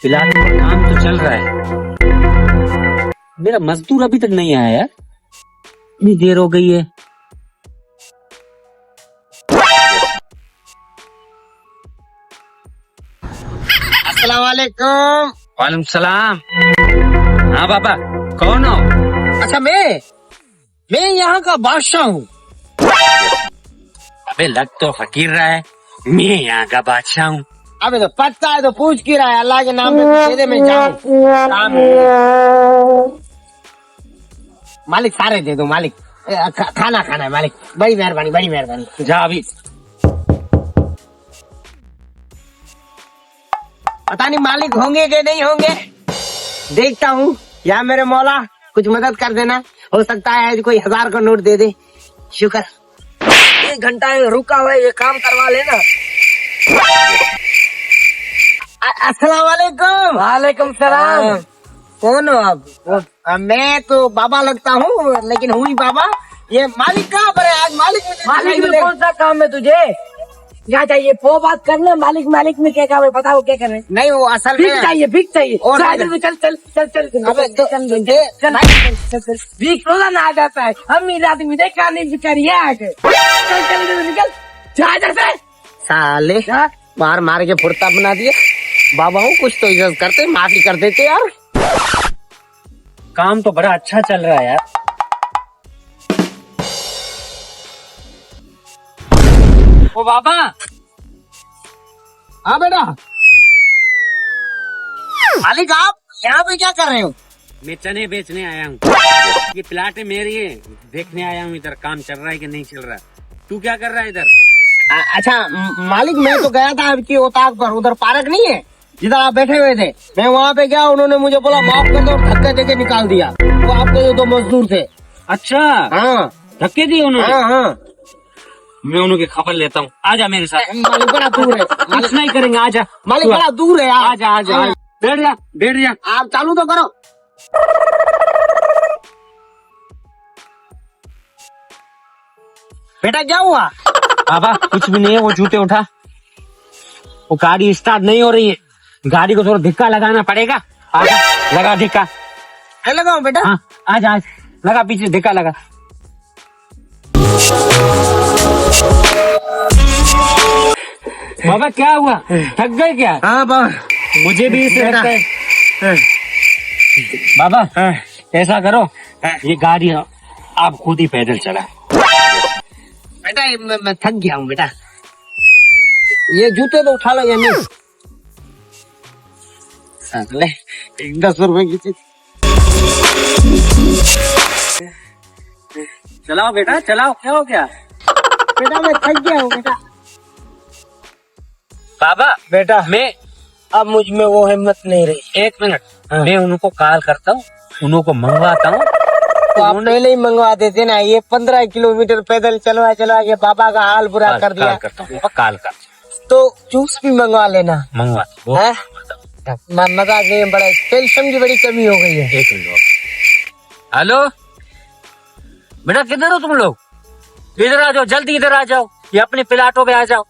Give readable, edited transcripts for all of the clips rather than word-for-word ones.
Plot का काम तो चल रहा है, मेरा मजदूर अभी तक नहीं आया यार, इतनी देर हो गई है। अस्सलाम वालेकुम। वालेकुम सलाम। हाँ बाबा, कौन हो? अच्छा मैं यहाँ का बादशाह हूँ। अबे लग तो फकीर रहा है, मैं यहाँ का बादशाह हूँ। अबे तो पता है तो पूछ क्यों रहा है? अल्लाह के नाम पे दे दे, मैं जाऊँ। काम है। मालिक सारे दे दो मालिक, खाना खाना है मालिक। बड़ी मेहरबानी, बड़ी मेहरबानी। जा अभी। पता नहीं मालिक होंगे कि नहीं होंगे, देखता हूँ। या मेरे मौला कुछ मदद कर देना, हो सकता है कोई 1000 का नोट दे दे। शुक्र, 1 घंटा रुका हुआ है, ये काम करवा लेना। अस्सलाम वालेकुम। वालेकुम सलाम। कौन हो आप? मैं तो बाबा लगता हूँ, लेकिन हुई बाबा। ये मालिक कहाँ पर है आज? मालिक में कौन सा काम है तुझे? क्या चाहिए? वो बात करना, मालिक में क्या काम है, बताओ क्या कर रहे? नहीं वो असल में भीख चाहिए। और चल भीख रोजाना आ जाता है, अमीर आदमी देखा नहीं भिखारी आके। चल निकल जा इधर से। साले मार के फुर्ता बना दिया। बाबा हूँ, कुछ तो इज्जत करते, माफी कर देते यार। काम तो बड़ा अच्छा चल रहा है यार। ओ बाबा। हाँ बेटा। मालिक आप यहाँ पे क्या कर रहे हो? मैं चने बेचने आया हूँ, ये प्लाट है मेरी है, देखने आया हूँ इधर काम चल रहा है कि नहीं चल रहा। तू क्या कर रहा है इधर? अच्छा मालिक, मैं तो गया था आपकी ओताक पर, उधर पार्क नहीं है जिधर आप बैठे हुए थे। मैं वहाँ पे गया, उन्होंने मुझे बोला माफ कर दो, और धक्के देके निकाल दिया। वो आपके जो 2 मजदूर थे। अच्छा, हाँ धक्के दिए उन्होंने? हाँ। मैं उनकी खबर लेता हूँ, आजा मेरे साथ। मालिक बड़ा दूर है, कुछ नहीं करेंगे, आजा। मालिक बड़ा दूर है। आजा आजा, बैठ जा। आप चालू तो करो। बेटा क्या हुआ? बाबा कुछ भी नहीं है, वो जूते उठा। वो गाड़ी स्टार्ट नहीं हो रही है, गाड़ी को थोड़ा धिक्का लगाना पड़ेगा। आजा, लगा धिक्का। लगाओ बेटा। हाँ आजा आज, लगा पीछे धिक्का लगा। बाबा क्या हुआ, थक गए क्या? हाँ बाबा, मुझे भी इसे लगता है। बाबा ऐसा करो, ये गाड़ी आप खुद ही पैदल चला। बेटा मैं थक गया हूँ बेटा, ये जूते तो उठा लो या नहीं? 10 रुपए की चीज। चलाओ बेटा चलाओ, क्या हो गया? बेटा मैं थक गया हूँ बेटा। बाबा बेटा मैं अब मुझ में वो हिम्मत नहीं रही। 1 मिनट, मैं उनको कॉल करता हूँ, उनको मंगवाता हूँ। तो आप पहले ही मंगवा देते ना, ये 15 किलोमीटर पैदल चलवा के बाबा का हाल बुरा कर दिया। कॉल कर, तो जूस भी मंगवा लेना। मंगवा। है मजाक नहीं, बड़ा कैल्शियम की बड़ी कमी हो गई है। 1 मिनट। हेलो बेटा, किधर हो तुम लोग? इधर आ जाओ, जल्दी इधर आ जाओ, ये अपने प्लाटों पे आ जाओ।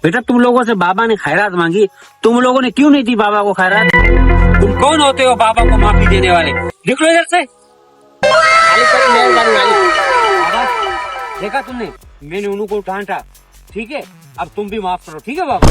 बेटा तुम लोगों से बाबा ने खैरात मांगी, तुम लोगों ने क्यों नहीं दी बाबा को खैरात? तुम कौन होते हो बाबा को माफी देने वाले? निकलो इधर से। बाबा देखा तुमने, मैंने उनको डांटा, ठीक है? अब तुम भी माफ करो, ठीक है बाबा?